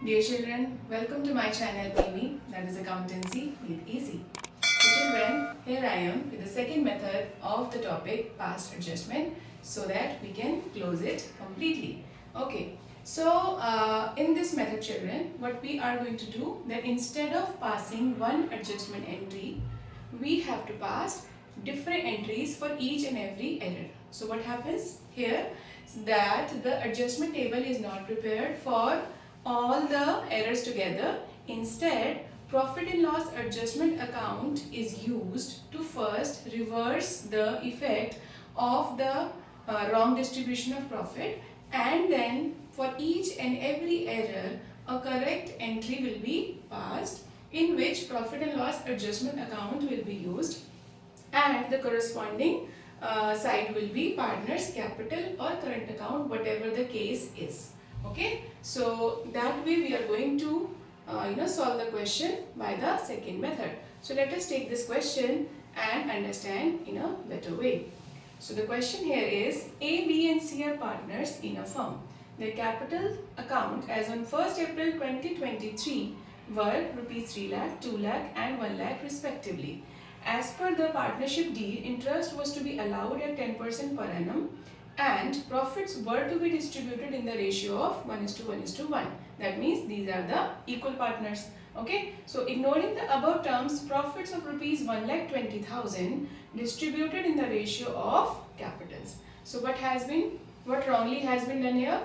Dear children, welcome to my channel PB, that is Accountancy Made Easy. So children, here I am with the second method of the topic past adjustment so that we can close it completely. Okay, so in this method children, what we are going to do, that instead of passing one adjustment entry, we have to pass different entries for each and every error. So what happens here, that the adjustment table is not prepared for all the errors together. Instead, profit and loss adjustment account is used to first reverse the effect of the wrong distribution of profit, and then for each and every error a correct entry will be passed in which profit and loss adjustment account will be used, and the corresponding side will be partners capital or current account, whatever the case is. Okay, so that way we are going to solve the question by the second method. So let us take this question and understand in a better way. So the question here is, A, B and C are partners in a firm. Their capital account as on 1st April 2023 were rupees 3 lakh, 2 lakh and 1 lakh respectively. As per the partnership deed, interest was to be allowed at 10% per annum and profits were to be distributed in the ratio of 1:1:1. That means these are the equal partners. Okay, so ignoring the above terms, profits of rupees 1,20,000 distributed in the ratio of capitals. So what wrongly has been done here,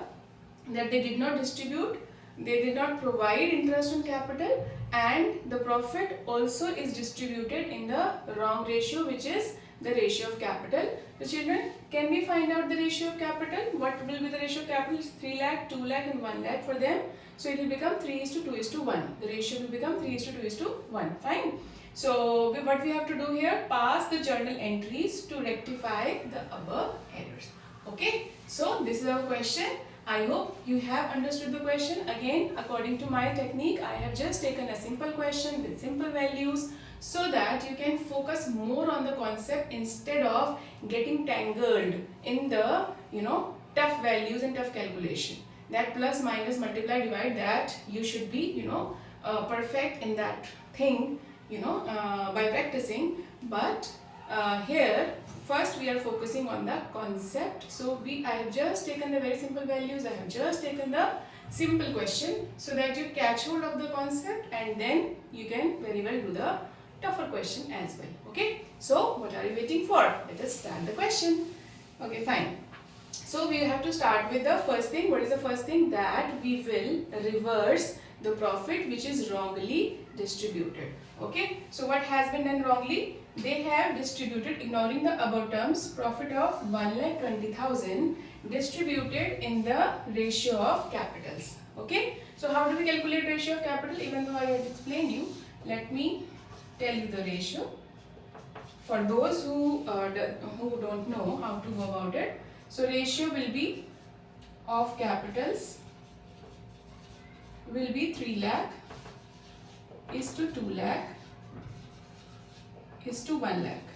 that they did not distribute, they did not provide interest on capital, and the profit also is distributed in the wrong ratio, which is the ratio of capital. So children, can we find out the ratio of capital? What will be the ratio of capital? 3 lakh, 2 lakh and 1 lakh for them. So it will become 3:2:1. The ratio will become 3:2:1. Fine. So what we have to do here, pass the journal entries to rectify the above errors. Okay. So this is our question. I hope you have understood the question. Again, according to my technique, I have just taken a simple question with simple values so that you can focus more on the concept instead of getting tangled in the tough values and tough calculation. That plus, minus, multiply, divide, that you should be perfect in that thing by practicing. But here first we are focusing on the concept. So I have just taken the very simple values, I have just taken the simple question so that you catch hold of the concept, and then you can very well do the tougher question as well. Okay, so what are you waiting for? Let us start the question. Okay, fine. So we have to start with the first thing. What is the first thing? That we will reverse the profit which is wrongly distributed. Okay, so what has been done wrongly? They have distributed, ignoring the above terms, profit of 1,20,000 distributed in the ratio of capitals. Okay, so how do we calculate ratio of capital? Even though I have explained you, let me tell you the ratio for those who don't know how to go about it. So ratio will be of capitals will be 3 lakh is to 2 lakh is to 1 lakh.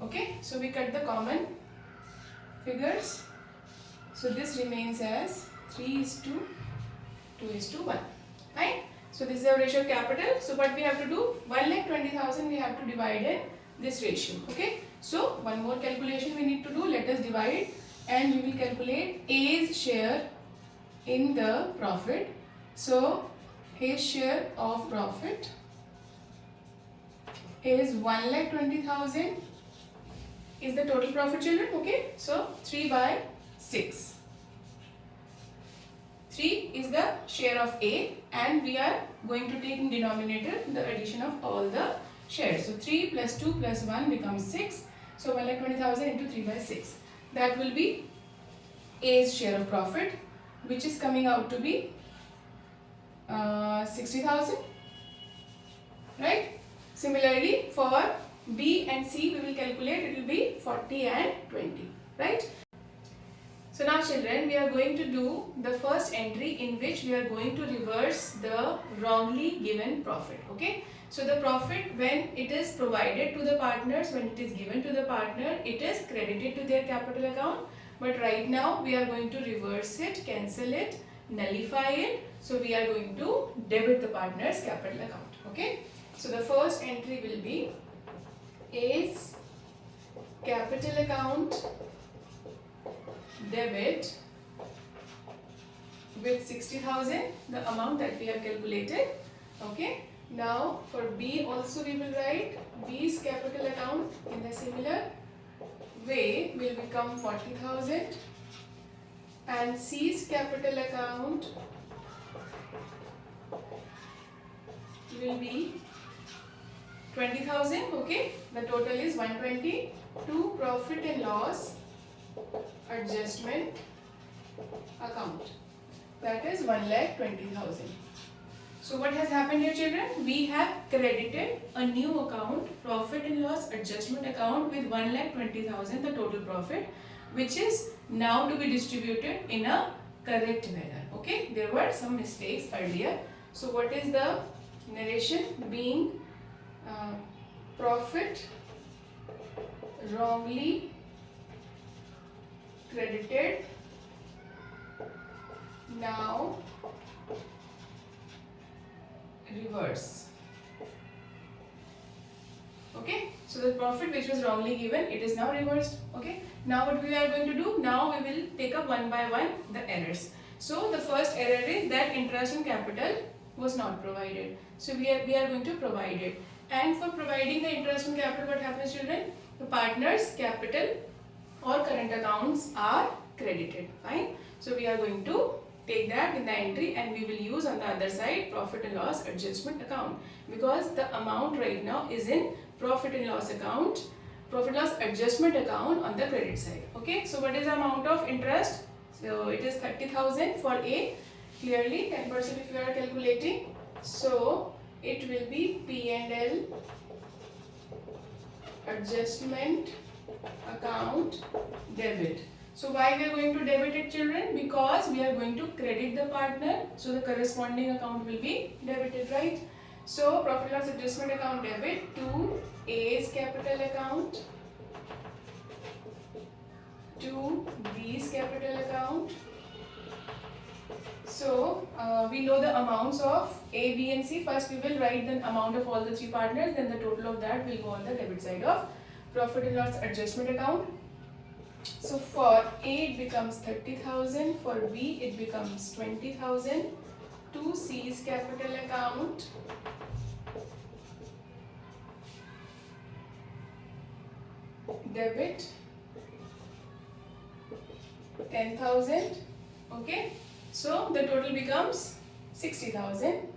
Okay, so we cut the common figures. So this remains as 3:2:1. Fine. So this is our ratio of capital. So what we have to do, 1,20,000 we have to divide in this ratio. Okay. So one more calculation we need to do. Let us divide and we will calculate A's share in the profit. So his share of profit is 1,20,000 is the total profit, children. Okay, so 3/6. 3 is the share of A, and we are going to take in denominator the addition of all the shares. So 3 plus 2 plus 1 becomes 6. So 1,20,000 into 3/6. That will be A's share of profit, which is coming out to be 60,000. Right? Similarly, for B and C, we will calculate, it will be 40 and 20. Right? So now children, we are going to do the first entry in which we are going to reverse the wrongly given profit. Okay. So the profit, when it is provided to the partners, when it is given to the partner, it is credited to their capital account. But right now we are going to reverse it, cancel it, nullify it. So we are going to debit the partner's capital account. Okay. So the first entry will be A's capital account debit with 60,000, the amount that we have calculated. Okay. Now for B also we will write B's capital account in a similar way will become 40,000, and C's capital account will be 20,000. Okay, the total is 120 to profit and loss adjustment account, that is 1,20,000. So what has happened here, children? We have credited a new account, profit and loss adjustment account, with 1,20,000, the total profit, which is now to be distributed in a correct manner. Okay, there were some mistakes earlier. So what is the narration? Being profit wrongly credited, now reverse. Okay, so the profit which was wrongly given, it is now reversed. Okay, now what we are going to do? Now we will take up one by one the errors. So the first error is that interest on capital was not provided. So we are going to provide it. And for providing the interest on capital, what happens, children? The partner's capital or current accounts are credited. Fine. So we are going to take that in the entry, and we will use on the other side profit and loss adjustment account, because the amount right now is in profit and loss account, profit and loss adjustment account on the credit side. Okay, so what is the amount of interest? So it is 30,000 for A, clearly 10% if you are calculating. So it will be P&L adjustment account debit. So why we are going to debit it, children? Because we are going to credit the partner, so the corresponding account will be debited, right? So profit loss adjustment account debit to A's capital account, to B's capital account. So we know the amounts of A, B and C. First we will write the amount of all the three partners, then the total of that will go on the debit side of profit and loss adjustment account. So for A it becomes 30,000, for B it becomes 20,000, to C's capital account, debit 10,000. Okay, so the total becomes 60,000,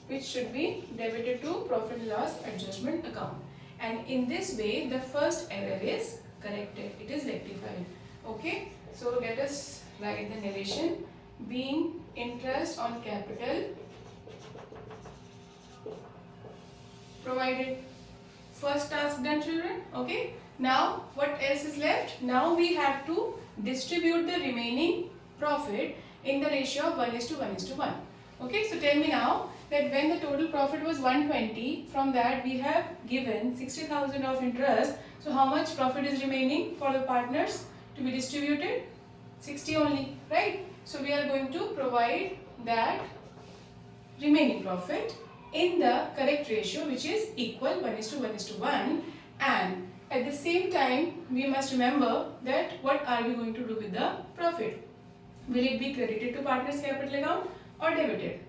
which should be debited to profit and loss adjustment account. And in this way the first error is corrected, it is rectified. Okay, so let us write the narration. Being interest on capital provided. First task done, children. Okay, now what else is left? Now we have to distribute the remaining profit in the ratio of 1:1:1. Okay, so tell me now that when the total profit was 120, from that we have given 60,000 of interest. So how much profit is remaining for the partners to be distributed? 60 only, right? So we are going to provide that remaining profit in the correct ratio, which is equal 1:1:1. And at the same time, we must remember that what are we going to do with the profit? Will it be credited to partner's capital account or debited?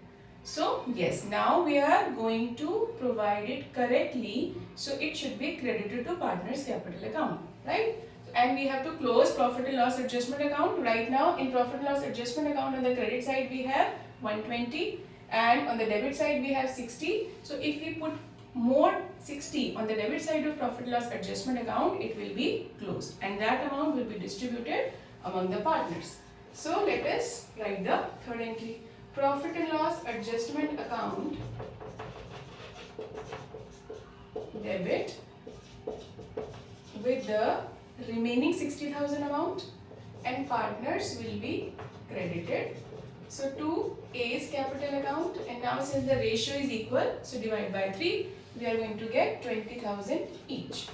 So yes, now we are going to provide it correctly. So it should be credited to partner's capital account, right? And we have to close profit and loss adjustment account. Right now in profit and loss adjustment account, on the credit side we have 120 and on the debit side we have 60. So if we put more 60 on the debit side of profit and loss adjustment account, it will be closed and that amount will be distributed among the partners. So let us write the third entry. Profit and loss adjustment account debit with the remaining 60,000 amount, and partners will be credited. So to A's capital account, and now since the ratio is equal, so divide by 3, we are going to get 20,000 each.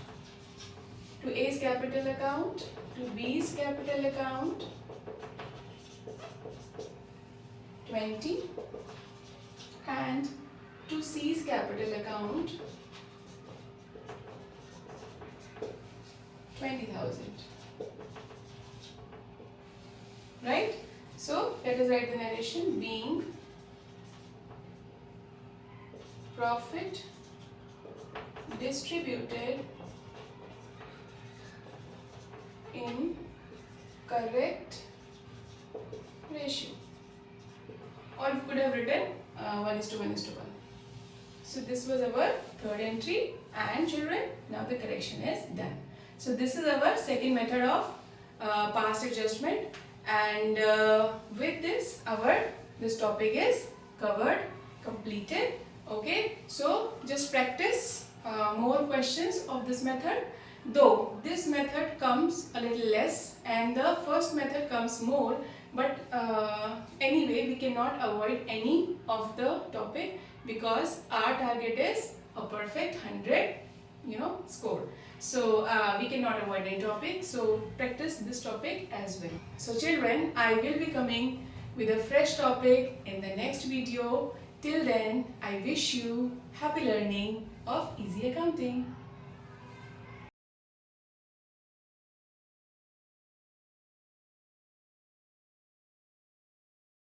To A's capital account, to B's capital account, 20, and to C's capital account 20,000. Right? So let us write the narration. Being profit distributed in correct ratio, or we could have written 1:1:1. So this was our third entry, and children, now the correction is done. So this is our second method of past adjustment, and with this this topic is covered, completed. Okay, so just practice more questions of this method, though this method comes a little less and the first method comes more, but anyway we cannot avoid any of the topic because our target is a perfect 100 score. So we cannot avoid any topic, so practice this topic as well. So children, I will be coming with a fresh topic in the next video. Till then, I wish you happy learning of easy accounting.